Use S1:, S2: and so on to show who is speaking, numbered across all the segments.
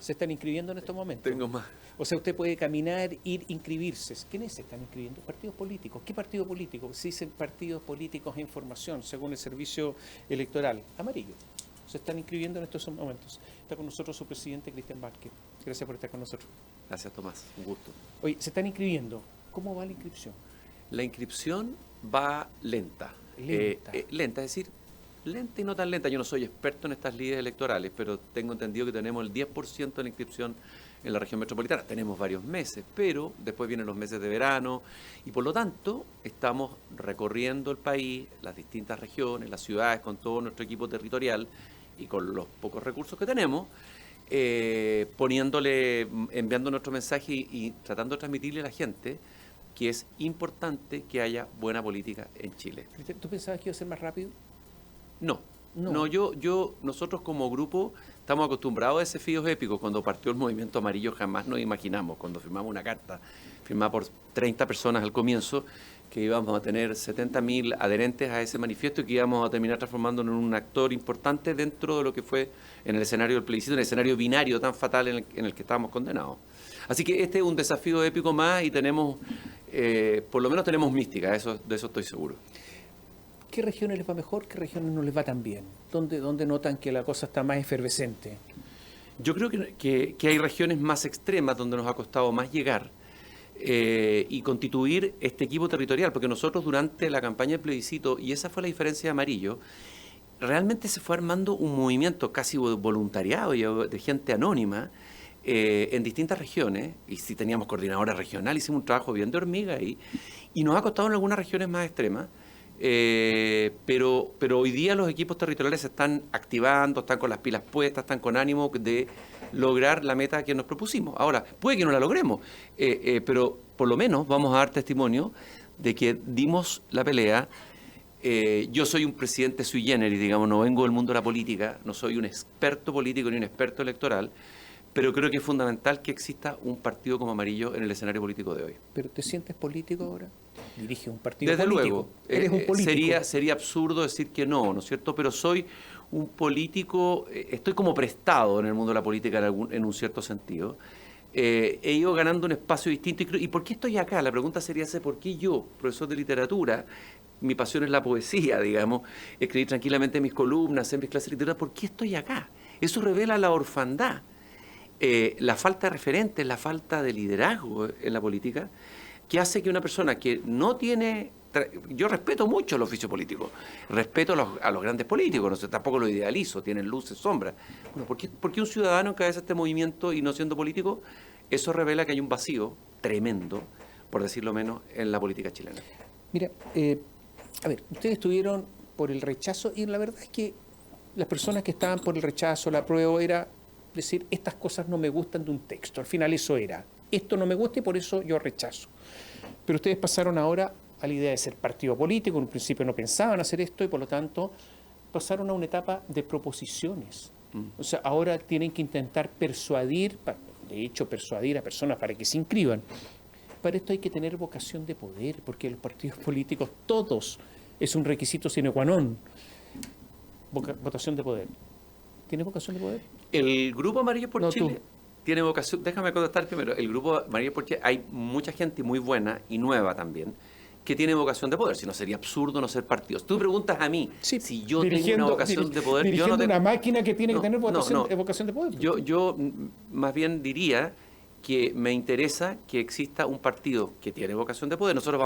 S1: ¿Se están inscribiendo en estos momentos?
S2: Tengo más.
S1: O sea, usted puede caminar, ir, inscribirse. ¿Quiénes se están inscribiendo? Partidos políticos. ¿Qué partido político? Se dicen partidos políticos en formación, según el servicio electoral. Amarillo. Se están inscribiendo en estos momentos. Está con nosotros su presidente, Cristian Vázquez. Gracias por estar con nosotros.
S2: Gracias, Tomás. Un gusto.
S1: Oye, se están inscribiendo. ¿Cómo va la inscripción?
S2: La inscripción va lenta.
S1: Lenta.
S2: Lenta, es decir, lenta y no tan lenta. Yo no soy experto en estas lides electorales, pero tengo entendido que tenemos el 10% de la inscripción en la región metropolitana. Tenemos varios meses, pero después vienen los meses de verano y por lo tanto estamos recorriendo el país, las distintas regiones, las ciudades, con todo nuestro equipo territorial y con los pocos recursos que tenemos, enviando nuestro mensaje y tratando de transmitirle a la gente que es importante que haya buena política en Chile.
S1: ¿Tú pensabas que iba a ser más rápido?
S2: No,
S1: No.
S2: nosotros como grupo estamos acostumbrados a desafíos épicos. Cuando partió el movimiento amarillo jamás nos imaginamos, cuando firmamos una carta firmada por 30 personas al comienzo, que íbamos a tener 70.000 adherentes a ese manifiesto y que íbamos a terminar transformándonos en un actor importante dentro de lo que fue en el escenario del plebiscito, en el escenario binario tan fatal en el que estábamos condenados. Así que este es un desafío épico más y tenemos, por lo menos tenemos mística, de eso estoy seguro.
S1: ¿Qué regiones les va mejor? ¿Qué regiones no les va tan bien? ¿Dónde notan que la cosa está más efervescente?
S2: Yo creo que hay regiones más extremas donde nos ha costado más llegar y constituir este equipo territorial, porque nosotros durante la campaña de plebiscito, y esa fue la diferencia de Amarillo, realmente se fue armando un movimiento casi voluntariado y de gente anónima en distintas regiones, y si teníamos coordinadora regional, hicimos un trabajo bien de hormiga ahí, y nos ha costado en algunas regiones más extremas. Pero hoy día los equipos territoriales se están activando, están con las pilas puestas, están con ánimo de lograr la meta que nos propusimos. Ahora, puede que no la logremos, pero por lo menos vamos a dar testimonio de que dimos la pelea. Yo soy un presidente sui generis, digamos, no vengo del mundo de la política, no soy un experto político ni un experto electoral, pero creo que es fundamental que exista un partido como Amarillo en el escenario político de hoy.
S1: ¿Pero te sientes político ahora? Dirige un partido
S2: Desde
S1: político.
S2: luego,
S1: Eres un político.
S2: sería absurdo decir que no es cierto? Pero soy un político, estoy como prestado en el mundo de la política en un cierto sentido. He ido ganando un espacio distinto. ¿Y por qué estoy acá? La pregunta sería ¿por qué yo, profesor de literatura, mi pasión es la poesía, digamos, escribir tranquilamente mis columnas, hacer mis clases de literatura, ¿por qué estoy acá? Eso revela la orfandad. La falta de referentes, la falta de liderazgo en la política, que hace que una persona que no tiene... Yo respeto mucho el oficio político, respeto a los grandes políticos, no sé, tampoco lo idealizo, tienen luces, sombras. Bueno, ¿por qué un ciudadano encabeza este movimiento y no siendo político? Eso revela que hay un vacío tremendo, por decirlo menos, en la política chilena.
S1: Mira, a ver, ustedes estuvieron por el rechazo y la verdad es que las personas que estaban por el rechazo, la apruebo, era decir, estas cosas no me gustan de un texto. Al final eso era, esto no me gusta y por eso yo rechazo. Pero ustedes pasaron ahora a la idea de ser partido político, en un principio no pensaban hacer esto y por lo tanto pasaron a una etapa de proposiciones. O sea, ahora tienen que intentar persuadir, de hecho persuadir a personas para que se inscriban. Para esto hay que tener vocación de poder, porque los partidos políticos, todos, es un requisito sine qua non. Votación de poder. ¿Tiene vocación de poder?
S2: El Grupo Amarillo por
S1: No,
S2: Chile
S1: tú.
S2: tiene vocación, déjame contestar primero, el Grupo Amarillo por Chile, hay mucha gente muy buena y nueva también, que tiene vocación de poder, si no sería absurdo no ser partido. Tú preguntas a mí
S1: Sí,
S2: si yo tengo una vocación de poder.
S1: Dirigiendo
S2: Yo no
S1: una máquina que tiene
S2: no,
S1: que tener vocación,
S2: no.
S1: vocación de poder.
S2: Yo más bien diría que me interesa que exista un partido que tiene vocación de poder. Nosotros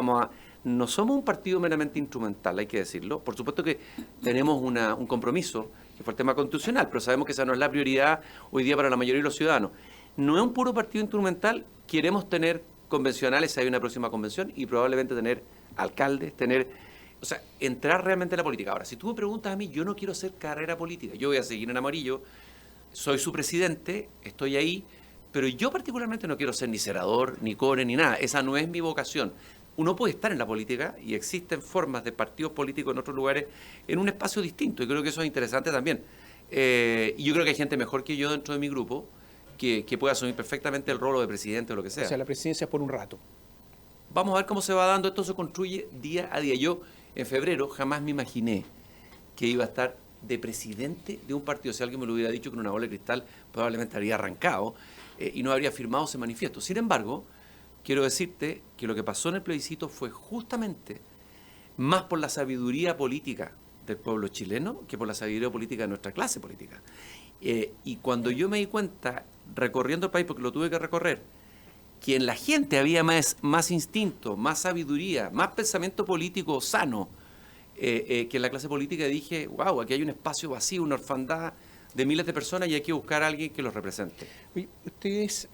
S2: no somos un partido meramente instrumental, hay que decirlo. Por supuesto que tenemos un compromiso, que fue el tema constitucional, pero sabemos que esa no es la prioridad hoy día para la mayoría de los ciudadanos. No es un puro partido instrumental, queremos tener convencionales si hay una próxima convención y probablemente tener alcaldes, o sea, entrar realmente en la política. Ahora, si tú me preguntas a mí, yo no quiero hacer carrera política, yo voy a seguir en Amarillo, soy su presidente, estoy ahí, pero yo particularmente no quiero ser ni senador, ni core, ni nada, esa no es mi vocación. Uno puede estar en la política y existen formas de partidos políticos en otros lugares en un espacio distinto y creo que eso es interesante también. Y yo creo que hay gente mejor que yo dentro de mi grupo que puede asumir perfectamente el rol de presidente o lo que sea.
S1: O sea, la presidencia es por un rato.
S2: Vamos a ver cómo se va dando, esto se construye día a día. Yo en febrero jamás me imaginé que iba a estar de presidente de un partido. Si alguien me lo hubiera dicho con una bola de cristal, probablemente habría arrancado y no habría firmado ese manifiesto. Sin embargo, quiero decirte que lo que pasó en el plebiscito fue justamente más por la sabiduría política del pueblo chileno que por la sabiduría política de nuestra clase política. Y cuando yo me di cuenta, recorriendo el país, porque lo tuve que recorrer, que en la gente había más instinto, más sabiduría, más pensamiento político sano que en la clase política, dije, wow, aquí hay un espacio vacío, una orfandad de miles de personas y hay que buscar a alguien que los represente.
S1: Oye, ustedes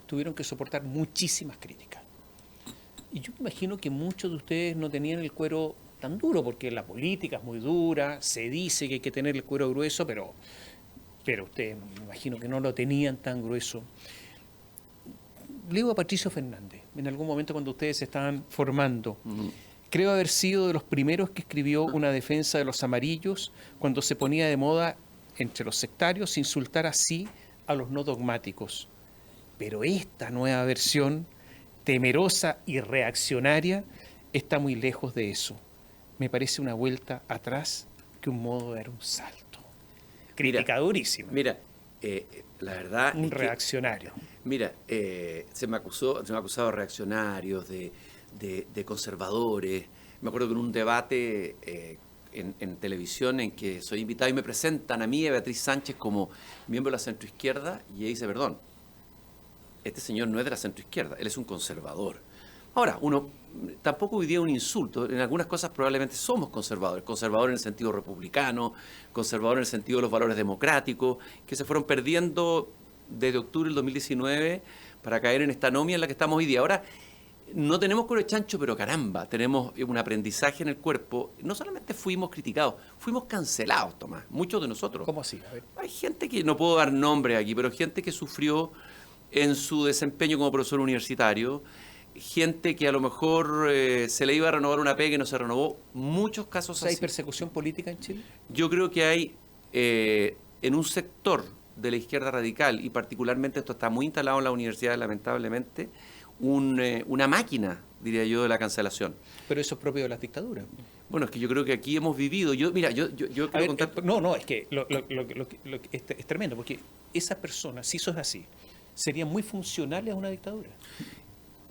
S1: tuvieron que soportar muchísimas críticas. Y yo me imagino que muchos de ustedes no tenían el cuero tan duro, porque la política es muy dura, se dice que hay que tener el cuero grueso, pero ustedes me imagino que no lo tenían tan grueso. Leo a Patricio Fernández, en algún momento cuando ustedes se estaban formando. Creo haber sido de los primeros que escribió una defensa de los amarillos cuando se ponía de moda entre los sectarios insultar así a los no dogmáticos. Pero esta nueva versión, temerosa y reaccionaria, está muy lejos de eso. Me parece una vuelta atrás que un modo de dar un salto. Crítica durísima.
S2: Mira, la verdad...
S1: Un reaccionario.
S2: Mira, se me ha acusado de reaccionarios, de conservadores. Me acuerdo que en un debate en televisión en que soy invitado y me presentan a mí, a Beatriz Sánchez, como miembro de la centroizquierda, y ella dice, perdón, este señor no es de la centroizquierda, él es un conservador. Ahora, tampoco hoy día es un insulto, en algunas cosas probablemente somos conservadores, conservadores en el sentido republicano, conservadores en el sentido de los valores democráticos, que se fueron perdiendo desde octubre del 2019 para caer en esta anomia en la que estamos hoy día. Ahora, no tenemos cuero de chancho, pero caramba, tenemos un aprendizaje en el cuerpo. No solamente fuimos criticados, fuimos cancelados, Tomás, muchos de nosotros.
S1: ¿Cómo así? A ver.
S2: Hay gente que, no puedo dar nombres aquí, pero gente que sufrió en su desempeño como profesor universitario, gente que a lo mejor se le iba a renovar una pega y no se renovó, muchos casos así.
S1: ¿Hay persecución política en Chile?
S2: Yo creo que hay en un sector de la izquierda radical, y particularmente esto está muy instalado en las universidades, lamentablemente, una máquina, diría yo, de la cancelación.
S1: Pero eso es propio de las dictaduras.
S2: Bueno, es que yo creo que aquí hemos vivido... Yo quiero contar...
S1: No, es que es tremendo, porque esas personas, si eso es así, serían muy funcionales a una dictadura.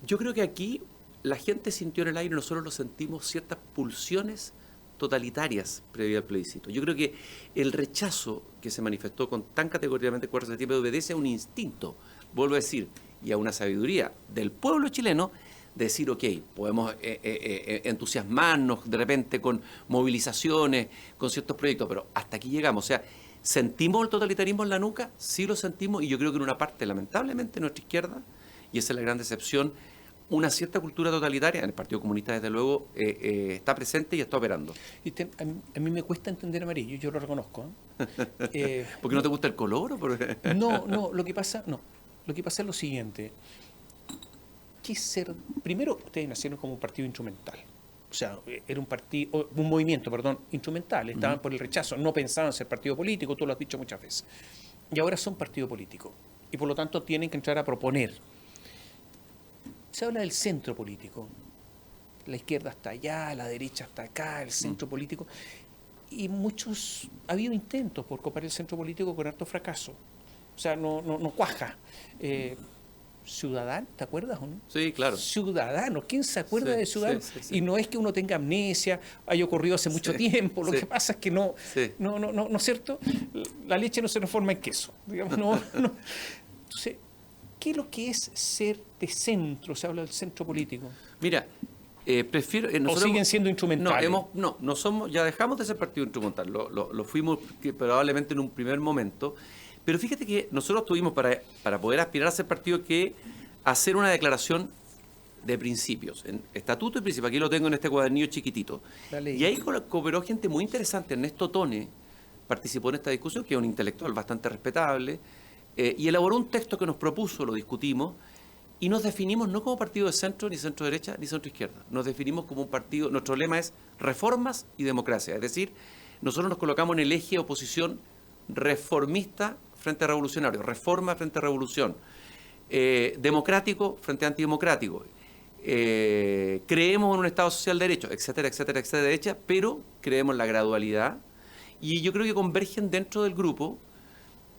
S2: Yo creo que aquí la gente sintió en el aire, nosotros lo sentimos, ciertas pulsiones totalitarias previo al plebiscito. Yo creo que el rechazo que se manifestó con tan categóricamente el 4 de septiembre obedece a un instinto, vuelvo a decir, y a una sabiduría del pueblo chileno, de decir, ok, podemos entusiasmarnos de repente con movilizaciones, con ciertos proyectos, pero hasta aquí llegamos. O sea, ¿sentimos el totalitarismo en la nuca? Sí lo sentimos, y yo creo que en una parte, lamentablemente, de nuestra izquierda, y esa es la gran decepción, una cierta cultura totalitaria, en el Partido Comunista desde luego, está presente y está operando.
S1: A mí me cuesta entender amarillo, yo lo reconozco.
S2: ¿Por qué no te gusta el color?
S1: No, lo que pasa es lo siguiente. Primero, ustedes nacieron como un partido instrumental. O sea, era un movimiento instrumental. Estaban por el rechazo, no pensaban ser partido político, tú lo has dicho muchas veces. Y ahora son partido político. Y por lo tanto tienen que entrar a proponer. Se habla del centro político. La izquierda está allá, la derecha está acá, el centro político. Y ha habido intentos por copar el centro político con harto fracaso. O sea, no cuaja. Ciudadanos, ¿te acuerdas o no?
S2: Sí, claro.
S1: Ciudadanos, ¿quién se acuerda de Ciudadanos?
S2: Sí.
S1: Y no es que uno tenga amnesia, haya ocurrido hace mucho tiempo, lo que pasa es que no es cierto, la leche no se transforma en queso, digamos, no. Entonces, ¿qué es lo que es ser de centro? Se habla del centro político.
S2: Mira, prefiero...
S1: ¿O siguen siendo instrumentales?
S2: No somos, ya dejamos de ser partido instrumental, lo fuimos probablemente en un primer momento. Pero fíjate que nosotros tuvimos para poder aspirar a ser partido que hacer una declaración de principios, en estatuto y principio. Aquí lo tengo en este cuadernillo chiquitito. Y ahí cooperó gente muy interesante. Ernesto Tone participó en esta discusión, que es un intelectual bastante respetable, y elaboró un texto que nos propuso, lo discutimos, y nos definimos no como partido de centro, ni centro derecha, ni centro izquierda. Nos definimos como un partido, nuestro lema es reformas y democracia. Es decir, nosotros nos colocamos en el eje de oposición reformista frente a revolucionario, reforma frente a revolución, democrático frente a antidemocrático, creemos en un Estado social de derecho, etcétera, etcétera, etcétera, derecha, pero creemos en la gradualidad. Y yo creo que convergen dentro del grupo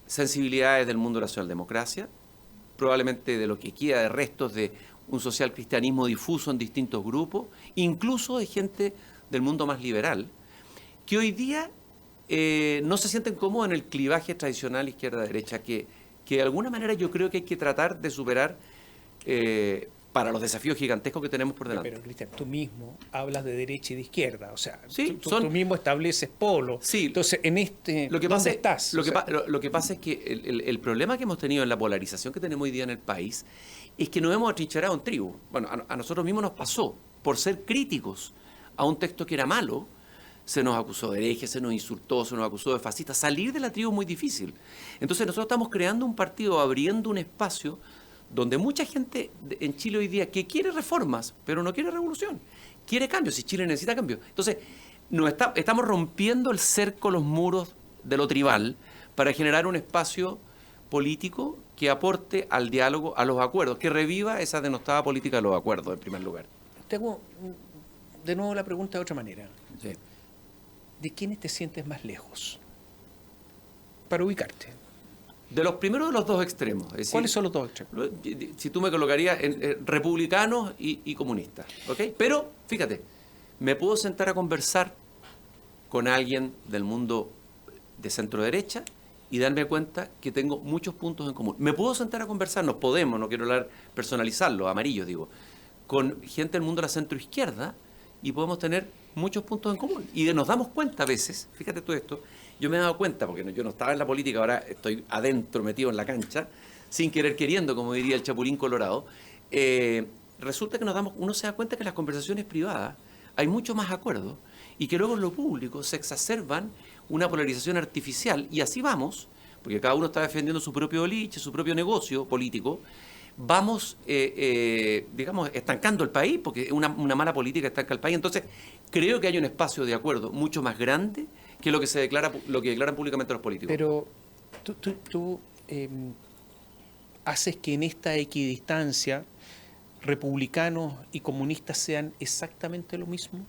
S2: sensibilidades del mundo de la socialdemocracia, probablemente de lo que queda de restos de un social cristianismo difuso en distintos grupos, incluso de gente del mundo más liberal, que hoy día no se sienten cómodos en el clivaje tradicional izquierda-derecha, que de alguna manera yo creo que hay que tratar de superar para los desafíos gigantescos que tenemos por delante.
S1: Pero, Cristian, tú mismo hablas de derecha y de izquierda, o sea,
S2: Sí,
S1: tú mismo estableces polo.
S2: Sí.
S1: Entonces, ¿dónde estás?
S2: Lo que pasa es que el problema que hemos tenido en la polarización que tenemos hoy día en el país es que nos hemos atrincherado en tribu. Bueno, a nosotros mismos nos pasó, por ser críticos a un texto que era malo, se nos acusó de hereje, se nos insultó, se nos acusó de fascista. Salir de la tribu es muy difícil. Entonces nosotros estamos creando un partido, abriendo un espacio donde mucha gente en Chile hoy día que quiere reformas, pero no quiere revolución, quiere cambios, si Chile necesita cambios. Entonces, estamos rompiendo el cerco, los muros de lo tribal, para generar un espacio político que aporte al diálogo, a los acuerdos, que reviva esa denostada política de los acuerdos, en primer lugar.
S1: Tengo de nuevo la pregunta de otra manera.
S2: Sí.
S1: ¿De quiénes te sientes más lejos? Para ubicarte.
S2: De los primeros de los dos extremos. Es decir,
S1: ¿Cuáles son los dos extremos?
S2: si tú me colocarías en republicanos y comunistas, ¿ok? Pero, fíjate, me puedo sentar a conversar con alguien del mundo de centro-derecha y darme cuenta que tengo muchos puntos en común. Me puedo sentar a conversar, no quiero hablar personalizarlo, amarillos digo, con gente del mundo de la centro-izquierda y podemos tener muchos puntos en común. Y nos damos cuenta a veces, fíjate tú esto, yo me he dado cuenta, porque yo no estaba en la política, ahora estoy adentro, metido en la cancha, sin querer queriendo, como diría el Chapulín Colorado, resulta que uno se da cuenta que en las conversaciones privadas hay mucho más acuerdo y que luego en lo público se exacerban una polarización artificial y así vamos, porque cada uno está defendiendo su propio liche, su propio negocio político, vamos, digamos, estancando el país, porque una mala política estanca el país. Entonces, creo que hay un espacio de acuerdo mucho más grande que lo que declaran públicamente los políticos.
S1: Pero tú haces que en esta equidistancia republicanos y comunistas sean exactamente lo mismo.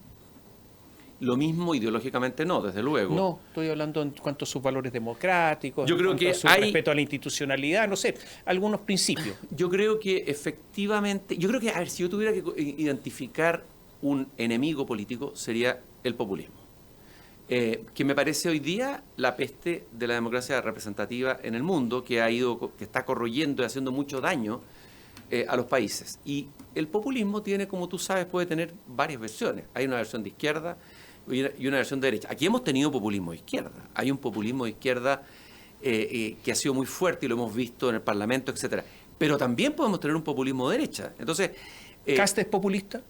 S2: Lo mismo ideológicamente no, desde luego.
S1: No, estoy hablando en cuanto a sus valores democráticos,
S2: yo creo que
S1: a su respeto a la institucionalidad, no sé, algunos principios.
S2: Yo creo que efectivamente, a ver, si yo tuviera que identificar un enemigo político sería el populismo, que me parece hoy día la peste de la democracia representativa en el mundo, que está corroyendo y haciendo mucho daño a los países. Y el populismo tiene, como tú sabes, puede tener varias versiones. Hay una versión de izquierda y una versión de derecha. Aquí hemos tenido populismo de izquierda. Hay un populismo de izquierda que ha sido muy fuerte y lo hemos visto en el Parlamento, etcétera. Pero también podemos tener un populismo de derecha. Entonces,
S1: ¿Cast es populista?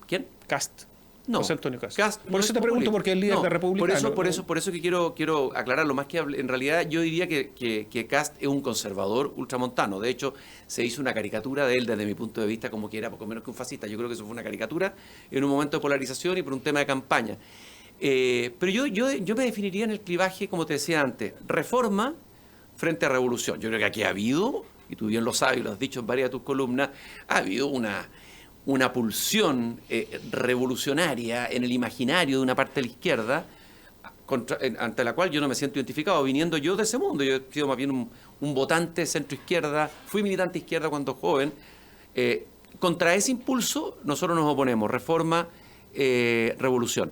S2: ¿Quién?
S1: Cast.
S2: No.
S1: José Antonio Cast.
S2: Cast
S1: por eso te pregunto, porque es el líder de Republicano.
S2: Por eso que quiero aclararlo. Más que en realidad yo diría que Cast es un conservador ultramontano. De hecho, se hizo una caricatura de él desde mi punto de vista como que era poco menos que un fascista. Yo creo que eso fue una caricatura en un momento de polarización y por un tema de campaña. Pero yo me definiría en el clivaje, como te decía antes, reforma frente a revolución. Yo creo que aquí ha habido, y tú bien lo sabes y lo has dicho en varias de tus columnas, ha habido una pulsión revolucionaria en el imaginario de una parte de la izquierda ante la cual yo no me siento identificado, viniendo yo de ese mundo. Yo he sido más bien un votante centro-izquierda, fui militante izquierda cuando joven. Contra ese impulso nosotros nos oponemos, reforma, revolución.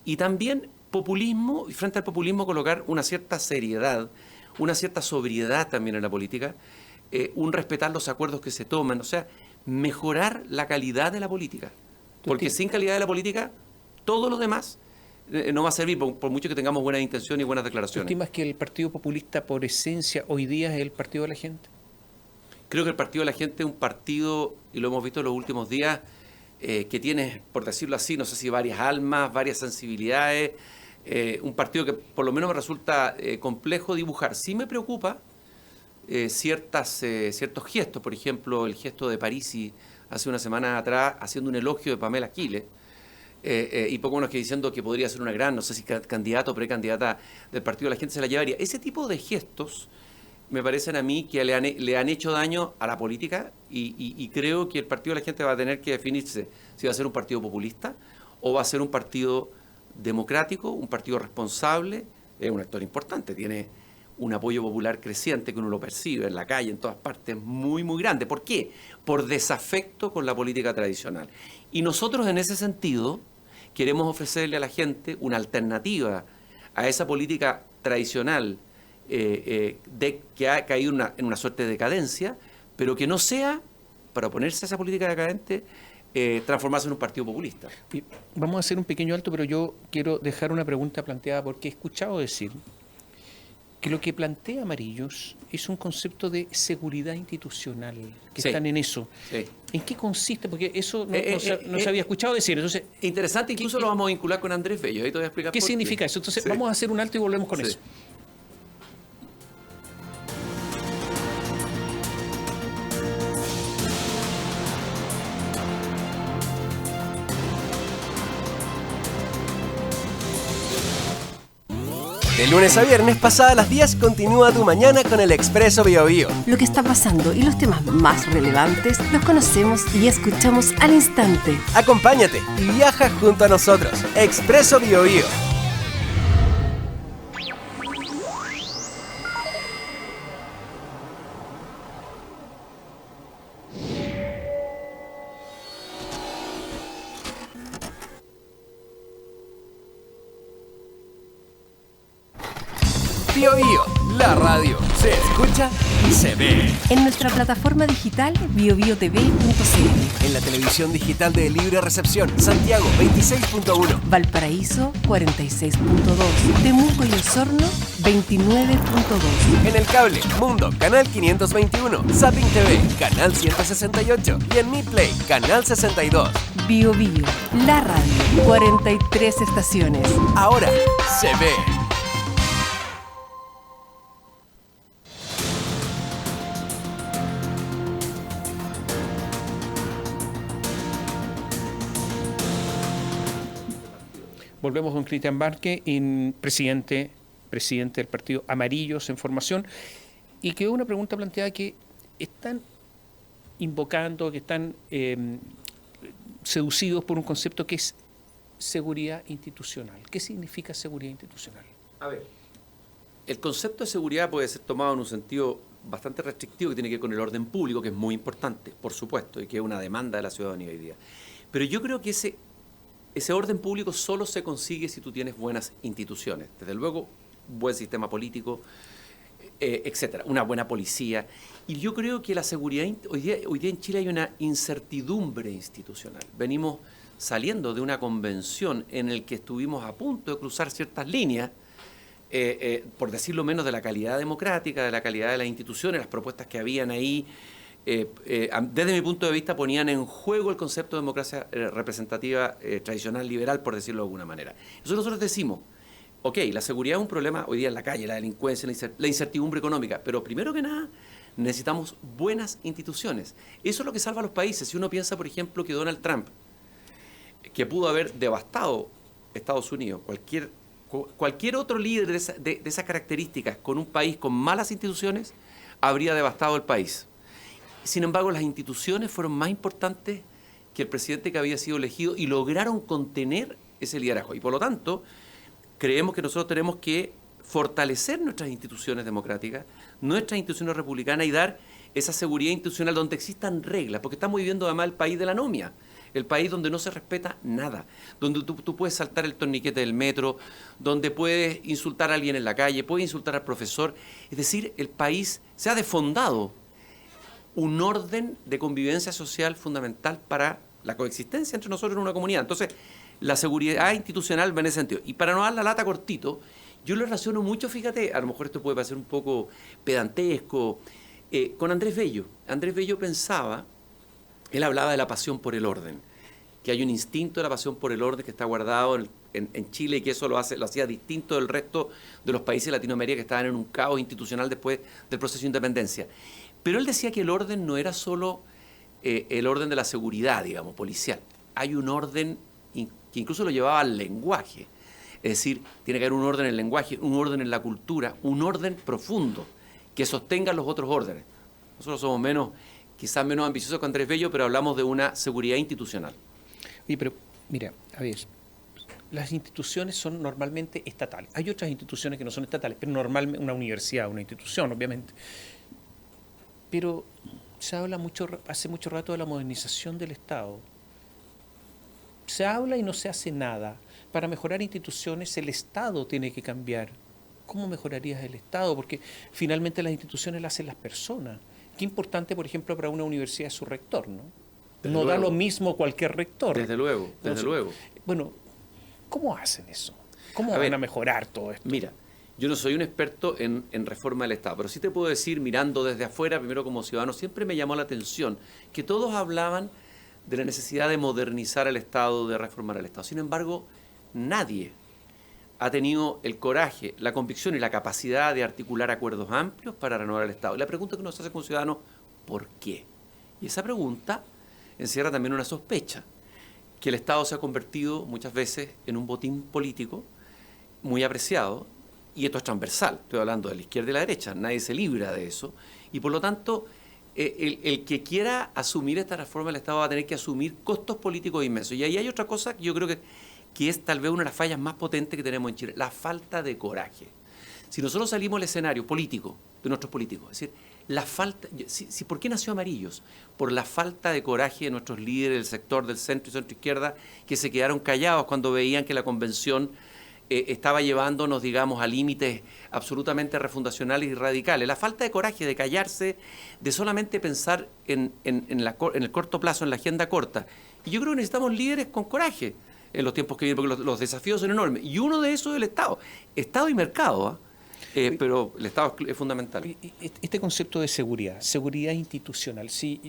S2: Y también populismo, y frente al populismo colocar una cierta seriedad, una cierta sobriedad también en la política, un respetar los acuerdos que se toman, o sea, mejorar la calidad de la política. Porque sin calidad de la política, todo lo demás no va a servir, por mucho que tengamos buenas intenciones y buenas declaraciones.
S1: ¿Tú estimas que el Partido Populista, por esencia, hoy día es el partido de la gente?
S2: Creo que el Partido de la Gente es un partido, y lo hemos visto en los últimos días, que tiene, por decirlo así, no sé si varias almas, varias sensibilidades, un partido que por lo menos me resulta complejo dibujar. Sí me preocupa ciertos gestos, por ejemplo, el gesto de Parisi hace una semana atrás haciendo un elogio de Pamela Giles, y poco menos que diciendo que podría ser una gran, no sé si candidato o precandidata del Partido de la Gente se la llevaría. Ese tipo de gestos me parecen a mí que le han hecho daño a la política y creo que el Partido de la Gente va a tener que definirse si va a ser un partido populista o va a ser un partido democrático, un partido responsable. Es un actor importante, tiene un apoyo popular creciente que uno lo percibe en la calle, en todas partes, muy, muy grande. ¿Por qué? Por desafecto con la política tradicional. Y nosotros en ese sentido queremos ofrecerle a la gente una alternativa a esa política tradicional que ha caído en una suerte de decadencia, pero que no sea, para oponerse a esa política decadente, transformarse en un partido populista.
S1: Vamos a hacer un pequeño alto, pero yo quiero dejar una pregunta planteada porque he escuchado decir que lo que plantea Amarillos es un concepto de seguridad institucional, que
S2: Sí.
S1: están en eso.
S2: Sí.
S1: ¿En qué consiste? Porque eso no se había escuchado decir. Entonces,
S2: Interesante, incluso lo vamos a vincular con Andrés Bello. Ahí te voy a explicar
S1: ¿qué
S2: por
S1: significa eso? Entonces,
S2: Sí.
S1: vamos a hacer un alto y volvemos con
S2: Sí.
S1: eso.
S3: De lunes a viernes, pasadas las 10, continúa tu mañana con el Expreso Biobío.
S4: Lo que está pasando y los temas más relevantes los conocemos y escuchamos al instante.
S3: Acompáñate y viaja junto a nosotros. Expreso Biobío. Biobío, la radio se escucha y se ve.
S4: En nuestra plataforma digital biobiotv.cl,
S3: En la televisión digital de libre recepción, Santiago 26.1.
S4: Valparaíso 46.2, Temuco y Osorno 29.2.
S3: En el cable, Mundo, canal 521. Zapping TV, canal 168. Y en Mi Play, canal 62.
S4: Biobío, la radio, 43 estaciones.
S3: Ahora se ve.
S1: Volvemos con Cristian Barque, presidente del partido Amarillos en formación, y quedó una pregunta planteada que están invocando, que están seducidos por un concepto que es seguridad institucional. ¿Qué significa seguridad institucional?
S2: A ver, el concepto de seguridad puede ser tomado en un sentido bastante restrictivo que tiene que ver con el orden público, que es muy importante, por supuesto, y que es una demanda de la ciudadanía hoy día. Pero yo creo que ese orden público solo se consigue si tú tienes buenas instituciones. Desde luego, buen sistema político, etcétera, una buena policía. Y yo creo que la seguridad, hoy día en Chile hay una incertidumbre institucional. Venimos saliendo de una convención en la que estuvimos a punto de cruzar ciertas líneas, por decirlo menos, de la calidad democrática, de la calidad de las instituciones, las propuestas que habían ahí. Desde mi punto de vista ponían en juego el concepto de democracia representativa tradicional liberal, por decirlo de alguna manera. Entonces nosotros decimos, ok, la seguridad es un problema hoy día en la calle, la delincuencia, la incertidumbre económica, pero primero que nada necesitamos buenas instituciones. Eso es lo que salva a los países. Si uno piensa, por ejemplo, que Donald Trump, que pudo haber devastado Estados Unidos, cualquier otro líder de esas características con un país con malas instituciones, habría devastado el país. Sin embargo, las instituciones fueron más importantes que el presidente que había sido elegido y lograron contener ese liderazgo. Y por lo tanto, creemos que nosotros tenemos que fortalecer nuestras instituciones democráticas, nuestras instituciones republicanas y dar esa seguridad institucional donde existan reglas, porque estamos viviendo además el país de la anomia, el país donde no se respeta nada, donde tú puedes saltar el torniquete del metro, donde puedes insultar a alguien en la calle, puedes insultar al profesor. Es decir, el país se ha desfondado un orden de convivencia social fundamental para la coexistencia entre nosotros en una comunidad. Entonces, la seguridad institucional va en ese sentido. Y para no dar la lata cortito, yo lo relaciono mucho, fíjate, a lo mejor esto puede parecer un poco pedantesco, con Andrés Bello. Andrés Bello pensaba, él hablaba de la pasión por el orden, que hay un instinto de la pasión por el orden que está guardado en Chile y que eso lo hacía distinto del resto de los países de Latinoamérica que estaban en un caos institucional después del proceso de independencia. Pero él decía que el orden no era solo el orden de la seguridad, digamos, policial. Hay un orden que incluso lo llevaba al lenguaje. Es decir, tiene que haber un orden en el lenguaje, un orden en la cultura, un orden profundo, que sostengan los otros órdenes. Nosotros somos quizás menos ambiciosos que Andrés Bello, pero hablamos de una seguridad institucional.
S1: Oye, pero mira, a ver, las instituciones son normalmente estatales. Hay otras instituciones que no son estatales, pero normalmente una universidad, una institución, obviamente. Pero se habla hace mucho rato de la modernización del Estado. Se habla y no se hace nada. Para mejorar instituciones, el Estado tiene que cambiar. ¿Cómo mejorarías el Estado? Porque finalmente las instituciones las hacen las personas. Qué importante, por ejemplo, para una universidad es su rector, ¿no? No da lo mismo cualquier rector.
S2: Desde luego, desde luego.
S1: Bueno, ¿cómo hacen eso? ¿Cómo van a mejorar todo esto?
S2: Mira, yo no soy un experto en reforma del Estado, pero sí te puedo decir, mirando desde afuera, primero como ciudadano, siempre me llamó la atención que todos hablaban de la necesidad de modernizar el Estado, de reformar el Estado. Sin embargo, nadie ha tenido el coraje, la convicción y la capacidad de articular acuerdos amplios para renovar el Estado. Y la pregunta que uno se hace como ciudadano, ¿por qué? Y esa pregunta encierra también una sospecha, que el Estado se ha convertido muchas veces en un botín político muy apreciado, y esto es transversal, estoy hablando de la izquierda y la derecha, nadie se libra de eso, y por lo tanto, el que quiera asumir esta reforma del Estado va a tener que asumir costos políticos inmensos. Y ahí hay otra cosa que yo creo que es tal vez una de las fallas más potentes que tenemos en Chile, la falta de coraje. Si nosotros salimos al escenario político, de nuestros políticos, es decir, la falta, ¿por qué nació Amarillos? Por la falta de coraje de nuestros líderes del sector del centro y centro-izquierda, que se quedaron callados cuando veían que la convención estaba llevándonos, digamos, a límites absolutamente refundacionales y radicales. La falta de coraje, de callarse, de solamente pensar en el corto plazo, en la agenda corta. Y yo creo que necesitamos líderes con coraje en los tiempos que vienen, porque los desafíos son enormes. Y uno de esos es el Estado. Estado y mercado, pero el Estado es fundamental.
S1: Este concepto de seguridad institucional, si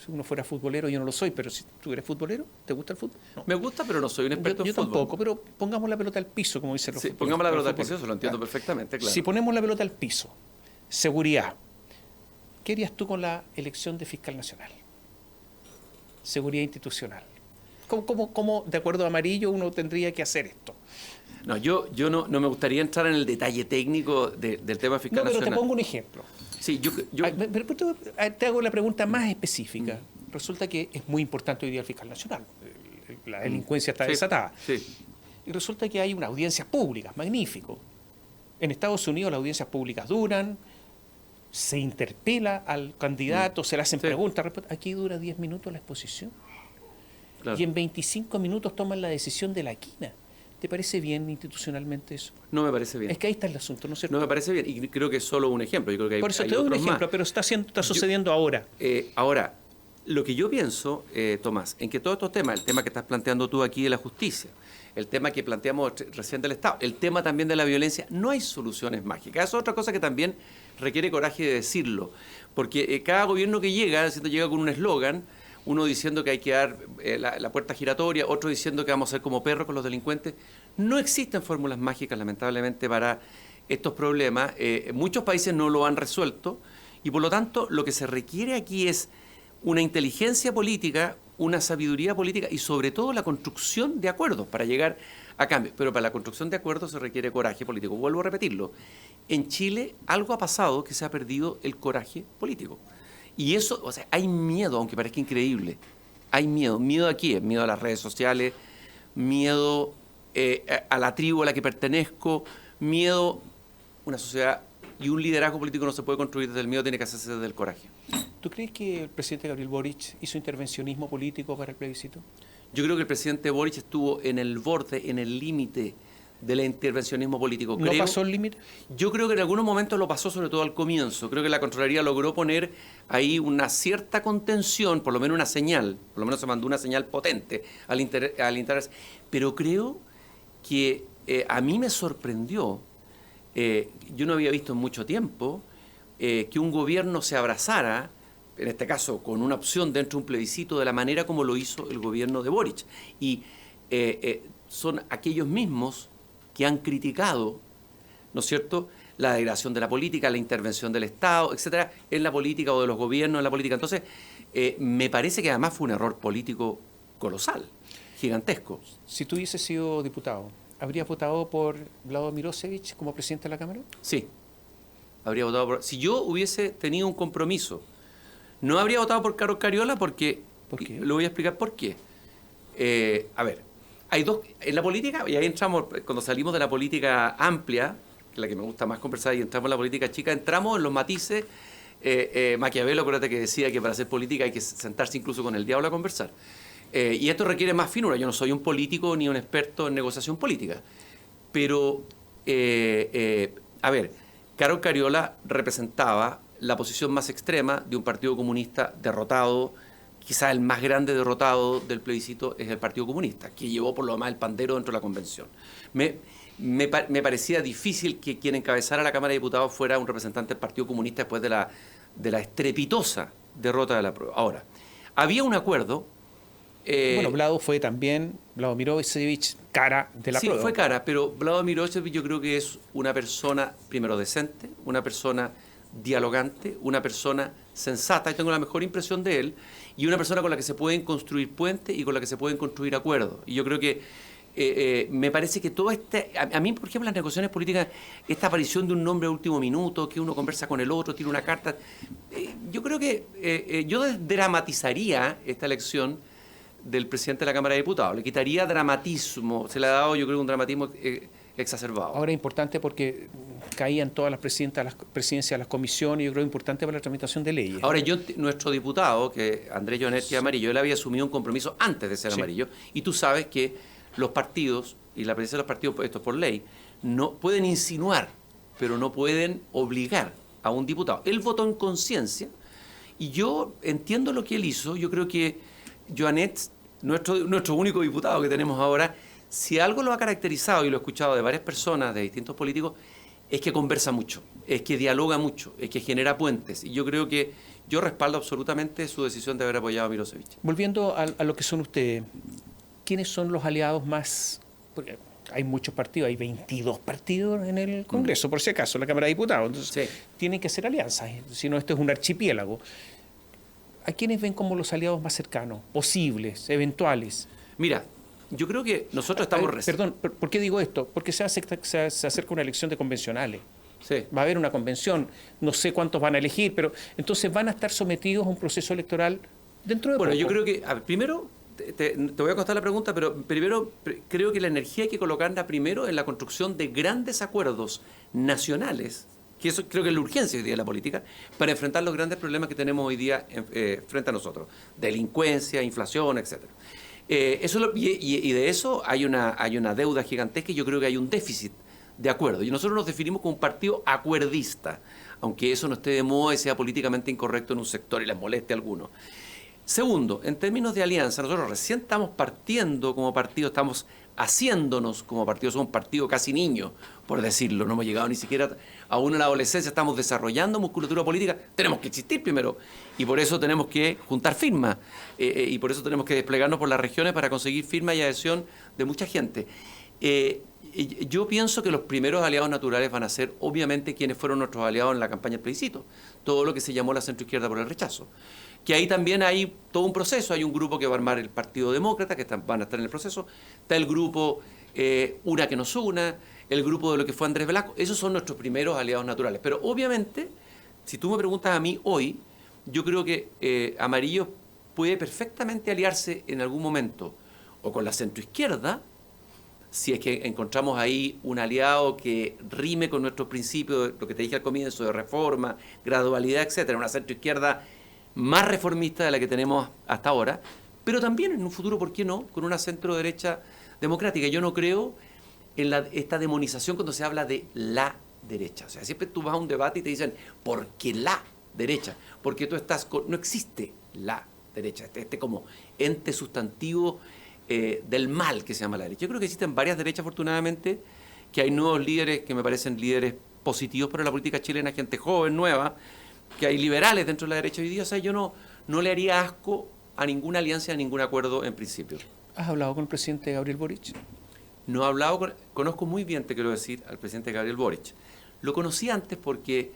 S1: uno fuera futbolero, yo no lo soy, pero si tú eres futbolero, ¿te gusta el fútbol? No.
S2: Me gusta, pero no soy un experto en
S1: yo
S2: fútbol.
S1: Tampoco, pero pongamos la pelota al piso, como dicen los futbolistas.
S2: Pongamos la pelota al piso, eso lo entiendo perfectamente, claro.
S1: Si ponemos la pelota al piso, seguridad, ¿qué harías tú con la elección de fiscal nacional? Seguridad institucional. ¿Cómo, de acuerdo a Amarillo, uno tendría que hacer esto?
S2: No, yo no me gustaría entrar en el detalle técnico del tema fiscal nacional.
S1: No, pero te pongo un ejemplo.
S2: Sí,
S1: te hago la pregunta más específica. Resulta que es muy importante hoy día el fiscal nacional. La delincuencia está desatada.
S2: Sí.
S1: Y resulta que hay una audiencia pública, magnífico. En Estados Unidos las audiencias públicas duran, se interpela al candidato, se le hacen preguntas. Aquí dura 10 minutos la exposición. Claro. Y en 25 minutos toman la decisión de la quina. ¿Te parece bien institucionalmente eso?
S2: No me parece bien.
S1: Es que ahí está el asunto, ¿no es cierto?
S2: No me parece bien, y creo que es solo un ejemplo. Yo creo que hay,
S1: por eso
S2: hay
S1: te doy un
S2: otros
S1: ejemplo,
S2: más.
S1: pero está sucediendo ahora.
S2: Ahora, lo que yo pienso, Tomás, en que todos estos temas, el tema que estás planteando tú aquí de la justicia, el tema que planteamos recién del Estado, el tema también de la violencia, no hay soluciones mágicas. Eso es otra cosa que también requiere coraje de decirlo, porque cada gobierno que llega con un eslogan, uno diciendo que hay que dar la puerta giratoria, otro diciendo que vamos a ser como perros con los delincuentes. No existen fórmulas mágicas, lamentablemente, para estos problemas. Muchos países no lo han resuelto y, por lo tanto, lo que se requiere aquí es una inteligencia política, una sabiduría política y, sobre todo, la construcción de acuerdos para llegar a cambios. Pero para la construcción de acuerdos se requiere coraje político. Vuelvo a repetirlo. En Chile algo ha pasado que se ha perdido el coraje político. Y eso, o sea, hay miedo, aunque parezca increíble. Hay miedo. ¿Miedo a quién? Miedo a las redes sociales, miedo a la tribu a la que pertenezco, miedo. Una sociedad y un liderazgo político no se puede construir desde el miedo, tiene que hacerse desde el coraje.
S1: ¿Tú crees que el presidente Gabriel Boric hizo intervencionismo político para el plebiscito?
S2: Yo creo que el presidente Boric estuvo en el borde, en el límite del intervencionismo político.
S1: ¿No pasó el límite?
S2: Yo creo que en algunos momentos lo pasó, sobre todo al comienzo. Creo que la Contraloría logró poner ahí una cierta contención, por lo menos una señal, por lo menos se mandó una señal potente al interés. Pero creo que a mí me sorprendió, yo no había visto en mucho tiempo, que un gobierno se abrazara, en este caso con una opción dentro de un plebiscito, de la manera como lo hizo el gobierno de Boric. Y son aquellos mismos que han criticado, ¿no es cierto?, la degradación de la política, la intervención del Estado, etcétera, en la política o de los gobiernos en la política. Entonces, me parece que además fue un error político colosal, gigantesco.
S1: Si tú hubieses sido diputado, ¿habrías votado por Vlado Mirosevic como presidente de la Cámara?
S2: Sí, habría votado por... Si yo hubiese tenido un compromiso, no habría votado por Carol Cariola porque...
S1: ¿Por qué?
S2: Lo voy a explicar por qué. A ver, hay dos... En la política, y ahí entramos, cuando salimos de la política amplia, que es la que me gusta más conversar, y entramos en la política chica, entramos en los matices. Maquiavelo, acuérdate que decía que para hacer política hay que sentarse incluso con el diablo a conversar. Y esto requiere más finura. Yo no soy un político ni un experto en negociación política. Pero, a ver, Carol Cariola representaba la posición más extrema de un partido comunista derrotado. Quizás el más grande derrotado del plebiscito es el Partido Comunista, que llevó por lo demás el pandero dentro de la convención. Me parecía difícil que quien encabezara la Cámara de Diputados fuera un representante del Partido Comunista después de la estrepitosa derrota de la prueba. Ahora, había un acuerdo...
S1: bueno, Vlado fue también, Vladimir Milošević, cara de la prueba.
S2: Sí, fue cara, pero Vladimir Milošević yo creo que es una persona, primero, decente, una persona dialogante, una persona sensata, y tengo la mejor impresión de él, y una persona con la que se pueden construir puentes y con la que se pueden construir acuerdos. Y yo creo que me parece que todo a mí, por ejemplo, las negociaciones políticas, esta aparición de un nombre a último minuto, que uno conversa con el otro, tiene una carta, yo creo que yo dramatizaría esta elección del presidente de la Cámara de Diputados, le quitaría dramatismo, se le ha dado yo creo un dramatismo exacerbado.
S1: Ahora es importante porque caían todas las presidencias de las comisiones, y yo creo importante para la tramitación de leyes.
S2: Ahora nuestro diputado, que Andrés Jonetti Amarillo, él había asumido un compromiso antes de ser amarillo, y tú sabes que los partidos, y la presidencia de los partidos, esto por ley, no pueden insinuar, pero no pueden obligar a un diputado. Él votó en conciencia, y yo entiendo lo que él hizo. Yo creo que Joanet, nuestro único diputado que tenemos ahora, si algo lo ha caracterizado, y lo he escuchado de varias personas, de distintos políticos, es que conversa mucho, es que dialoga mucho, es que genera puentes. Y yo creo que yo respaldo absolutamente su decisión de haber apoyado a Milošević.
S1: Volviendo a lo que son ustedes, ¿quiénes son los aliados más...? Porque hay muchos partidos, hay 22 partidos en el Congreso, por si acaso, en la Cámara de Diputados. Entonces, tienen que hacer alianzas, si no, esto es un archipiélago. ¿A quiénes ven como los aliados más cercanos, posibles, eventuales?
S2: Mira, yo creo que nosotros estamos...
S1: Perdón, ¿por qué digo esto? Porque se acerca una elección de convencionales.
S2: Sí.
S1: Va a haber una convención, no sé cuántos van a elegir, pero entonces van a estar sometidos a un proceso electoral dentro de poco.
S2: Yo creo que, primero, te voy a contestar la pregunta, pero primero creo que la energía hay que colocarla primero en la construcción de grandes acuerdos nacionales, que eso creo que es la urgencia hoy día de la política, para enfrentar los grandes problemas que tenemos hoy día frente a nosotros. Delincuencia, inflación, etcétera. Y de eso hay una deuda gigantesca, y yo creo que hay un déficit de acuerdo. Y nosotros nos definimos como un partido acuerdista, aunque eso no esté de moda y sea políticamente incorrecto en un sector y les moleste a algunos. Segundo, en términos de alianza, nosotros recién estamos partiendo como partido, estamos haciéndonos como partido, somos un partido casi niño, por decirlo, no hemos llegado ni siquiera aún a la adolescencia, estamos desarrollando musculatura política, tenemos que existir primero, y por eso tenemos que juntar firmas, y por eso tenemos que desplegarnos por las regiones para conseguir firma y adhesión de mucha gente. Yo pienso que los primeros aliados naturales van a ser, obviamente, quienes fueron nuestros aliados en la campaña del plebiscito, todo lo que se llamó la centroizquierda por el rechazo. Que ahí también hay todo un proceso, hay un grupo que va a armar el Partido Demócrata, que van a estar en el proceso, está el grupo Una que nos una, el grupo de lo que fue Andrés Velasco, esos son nuestros primeros aliados naturales. Pero obviamente, si tú me preguntas a mí hoy, yo creo que Amarillo puede perfectamente aliarse en algún momento o con la centroizquierda, si es que encontramos ahí un aliado que rime con nuestros principios, lo que te dije al comienzo, de reforma, gradualidad, etcétera, una centroizquierda más reformista de la que tenemos hasta ahora, pero también en un futuro, ¿por qué no?, con una centro-derecha democrática. Yo no creo en esta demonización cuando se habla de la derecha. O sea, siempre tú vas a un debate y te dicen, ¿por qué la derecha? Porque tú estás no existe la derecha, este como ente sustantivo del mal que se llama la derecha. Yo creo que existen varias derechas, afortunadamente, que hay nuevos líderes que me parecen líderes positivos para la política chilena, gente joven, nueva, que hay liberales dentro de la derecha hoy día. O sea, yo no le haría asco a ninguna alianza, a ningún acuerdo en principio.
S1: ¿Has hablado con el presidente Gabriel Boric?
S2: No he hablado conozco muy bien, te quiero decir, al presidente Gabriel Boric. Lo conocí antes porque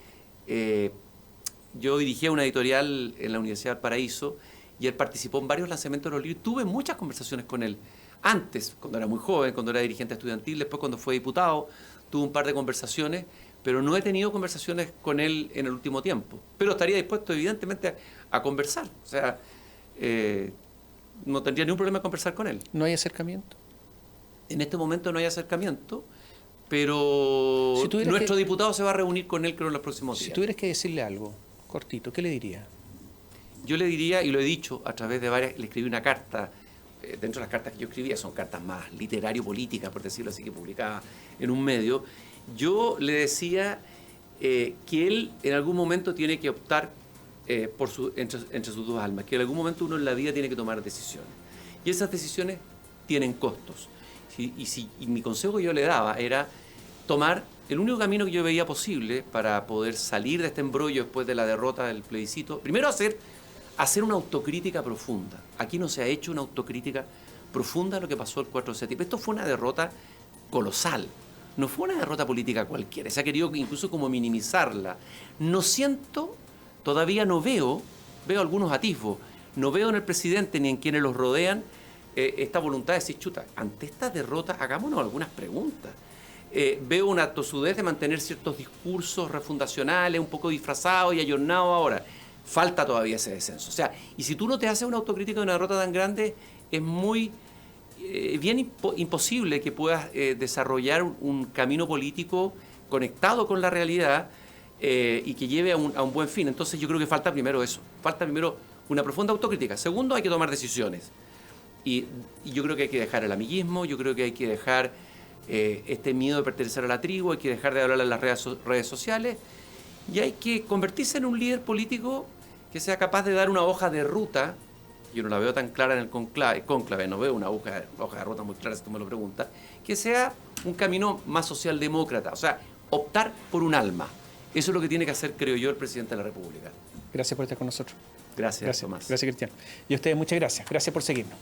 S2: yo dirigía una editorial en la Universidad del Paraíso y él participó en varios lanzamientos de los libros. Tuve muchas conversaciones con él antes, cuando era muy joven, cuando era dirigente estudiantil, después cuando fue diputado, tuve un par de conversaciones pero no he tenido conversaciones con él en el último tiempo. Pero estaría dispuesto, evidentemente, a conversar. O sea, no tendría ningún problema en conversar con él.
S1: ¿No hay acercamiento?
S2: En este momento no hay acercamiento, pero
S1: Si tuvieras
S2: nuestro
S1: que-
S2: diputado se va a reunir con él, creo, en los próximos
S1: Si
S2: días.
S1: tuvieras que decirle algo cortito, ¿qué le diría?
S2: Yo le diría, y lo he dicho a través de varias, le escribí una carta, dentro de las cartas que yo escribía, son cartas más literario-políticas, por decirlo así, que publicaba en un medio, yo le decía que él en algún momento tiene que optar entre sus dos almas, que en algún momento uno en la vida tiene que tomar decisiones. Y esas decisiones tienen costos. Y mi consejo que yo le daba era tomar el único camino que yo veía posible para poder salir de este embrollo después de la derrota del plebiscito. Primero hacer una autocrítica profunda. Aquí no se ha hecho una autocrítica profunda de lo que pasó el 4 de septiembre. Esto fue una derrota colosal. No fue una derrota política cualquiera. Se ha querido incluso como minimizarla. No siento, todavía no veo algunos atisbos. No veo en el presidente ni en quienes los rodean esta voluntad de decir, chuta, ante esta derrota hagámonos algunas preguntas. Veo una tosudez de mantener ciertos discursos refundacionales, un poco disfrazados y ayornados ahora. Falta todavía ese descenso. O sea, y si tú no te haces una autocrítica de una derrota tan grande, es muy imposible que puedas desarrollar un camino político conectado con la realidad y que lleve a un buen fin. Entonces yo creo que falta primero eso. Falta primero una profunda autocrítica. Segundo, hay que tomar decisiones. Y yo creo que hay que dejar el amiguismo, yo creo que hay que dejar este miedo de pertenecer a la tribu, hay que dejar de hablar en las redes sociales y hay que convertirse en un líder político que sea capaz de dar una hoja de ruta. Yo no la veo tan clara en el cónclave, no veo una hoja de ruta muy clara si tú me lo preguntas, que sea un camino más socialdemócrata, o sea, optar por un alma. Eso es lo que tiene que hacer, creo yo, el presidente de la República.
S1: Gracias por estar con nosotros.
S2: Gracias, Tomás.
S1: Gracias, Cristian. Y a ustedes muchas gracias. Gracias por seguirnos.